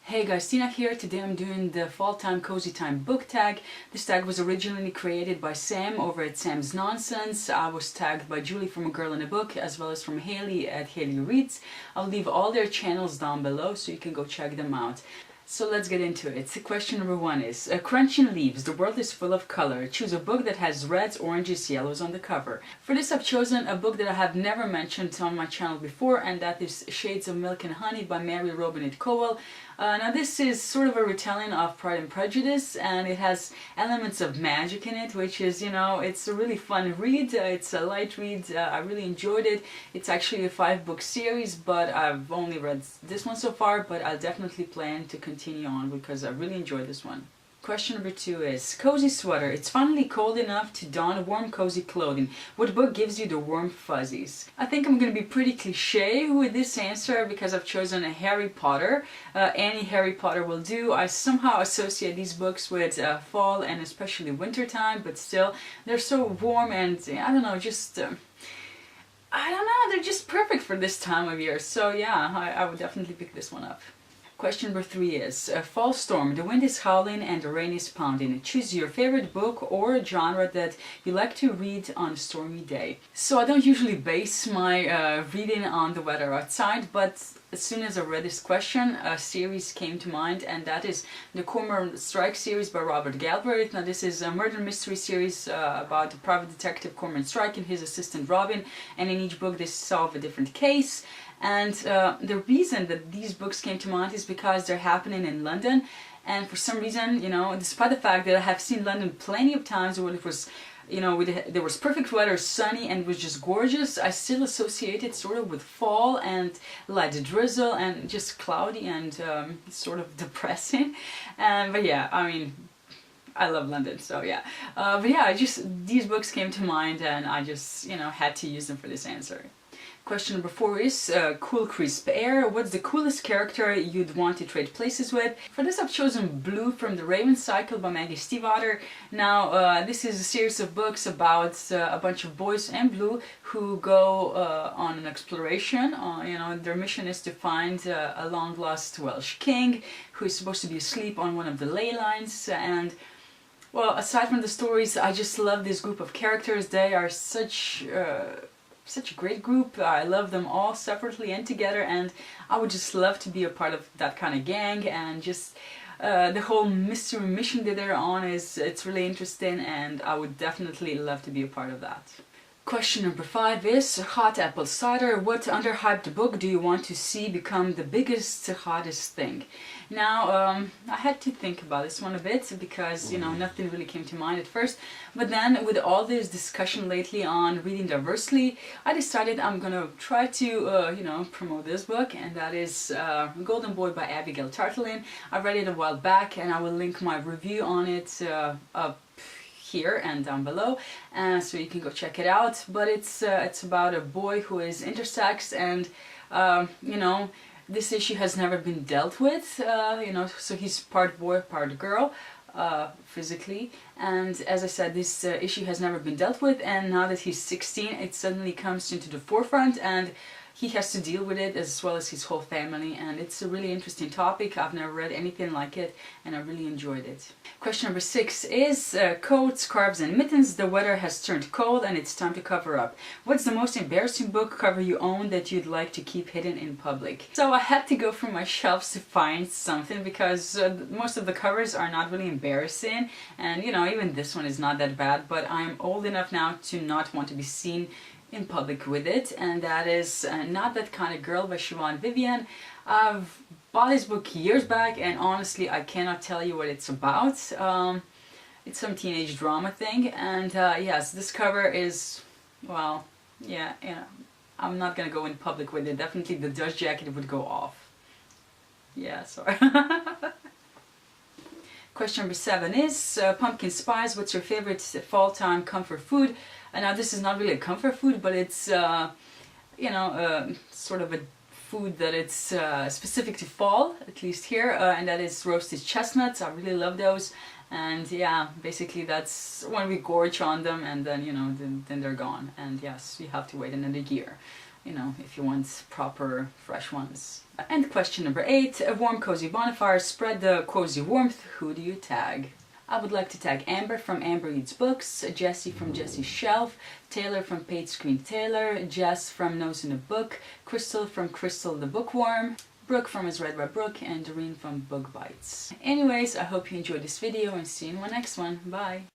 Hey guys, Tina here. Today I'm doing the Fall Time Cozy Time book tag. This tag was originally created by Sam over at Sam's Nonsense. I was tagged by Julie from A Girl in a Book as well as from Haley at Haley Reads. I'll leave all their channels down below so you can go check them out. So let's get into it. Question number 1 is, Crunching Leaves, the world is full of color. Choose a book that has reds, oranges, yellows on the cover. For this I've chosen a book that I have never mentioned on my channel before, and that is Shades of Milk and Honey by Mary Robinette Kowal. Now this is sort of a retelling of Pride and Prejudice, and it has elements of magic in it, which is, you know, it's a really fun read. It's a light read. I really enjoyed it. It's actually a 5-book series, but I've only read this one so far, but I'll definitely plan to continue on because I really enjoyed this one. Question number 2 is, Cozy Sweater. It's finally cold enough to don warm cozy clothing. What book gives you the warm fuzzies? I think I'm going to be pretty cliche with this answer because I've chosen a Harry Potter. Any Harry Potter will do. I somehow associate these books with fall and especially winter time, but still they're so warm and I don't know, just I don't know, they're just perfect for this time of year. So yeah, I would definitely pick this one up. Question number 3 is, Fall Storm. The wind is howling and the rain is pounding. Choose your favorite book or genre that you like to read on a stormy day. So I don't usually base my reading on the weather outside, but as soon as I read this question, a series came to mind, and that is the Cormoran Strike series by Robert Galbraith. Now this is a murder mystery series about the private detective Cormoran Strike and his assistant Robin, and in each book they solve a different case. And the reason that these books came to mind is because they're happening in London, and for some reason, you know, despite the fact that I have seen London plenty of times where it was, you know, there was perfect weather, sunny, and it was just gorgeous, I still associate it sort of with fall and light drizzle and just cloudy and sort of depressing. But yeah, I mean, I love London, so yeah. But yeah, these books came to mind and I just, you know, had to use them for this answer. Question number 4 is, Cool Crisp Air. What's the coolest character you'd want to trade places with? For this I've chosen Blue from the Raven Cycle by Maggie Stiefvater. Now this is a series of books about a bunch of boys and Blue who go on an exploration. You know, their mission is to find a long lost Welsh king who is supposed to be asleep on one of the ley lines. And well, aside from the stories, I just love this group of characters. They are such a great group. I love them all separately and together, and I would just love to be a part of that kind of gang. And just the whole mystery mission that they're on it's really interesting, and I would definitely love to be a part of that. Question number 5 is, Hot Apple Cider. What underhyped book do you want to see become the biggest, hottest thing? Now, I had to think about this one a bit because, you know, nothing really came to mind at first. But then, with all this discussion lately on reading diversely, I decided I'm gonna try to, you know, promote this book, and that is Golden Boy by Abigail Tartolin. I read it a while back, and I will link my review on it up here and down below, so you can go check it out. But it's about a boy who is intersex, and you know, this issue has never been dealt with, you know, so he's part boy, part girl, physically, and as I said, this issue has never been dealt with, and now that he's 16 it suddenly comes into the forefront, and he has to deal with it as well as his whole family, and it's a really interesting topic. I've never read anything like it, and I really enjoyed it. Question number 6 is, Coats, Scarves and Mittens. The weather has turned cold and it's time to cover up. What's the most embarrassing book cover you own that you'd like to keep hidden in public? So I had to go through my shelves to find something because most of the covers are not really embarrassing, and you know, even this one is not that bad, but I'm old enough now to not want to be seen in public with it, and that is Not That Kind of Girl by Siobhan Vivian. I've bought this book years back, and honestly I cannot tell you what it's about. It's some teenage drama thing, and yes, this cover is, well, yeah, I'm not gonna go in public with it. Definitely the dust jacket would go off. Yeah, sorry. Question number 7 is, Pumpkin Spice. What's your favorite fall time comfort food? And now this is not really a comfort food, but it's, you know, sort of a food that it's specific to fall, at least here, and that is roasted chestnuts. I really love those. And yeah, basically that's when we gorge on them, and then, you know, then they're gone. And yes, you have to wait another year. you know, if you want proper fresh ones. And question number 8, a warm cozy bonfire, spread the cozy warmth, who do you tag? I would like to tag Amber from Amber Reads Books, Jessie from Jessie's Shelf, Taylor from Page Screen Taylor, Jess from Nose in a Book, Crystal from Crystal the Bookworm, Brooke from As Read by Brooke, and Doreen from Book Bites. Anyways, I hope you enjoyed this video and see you in my next one. Bye!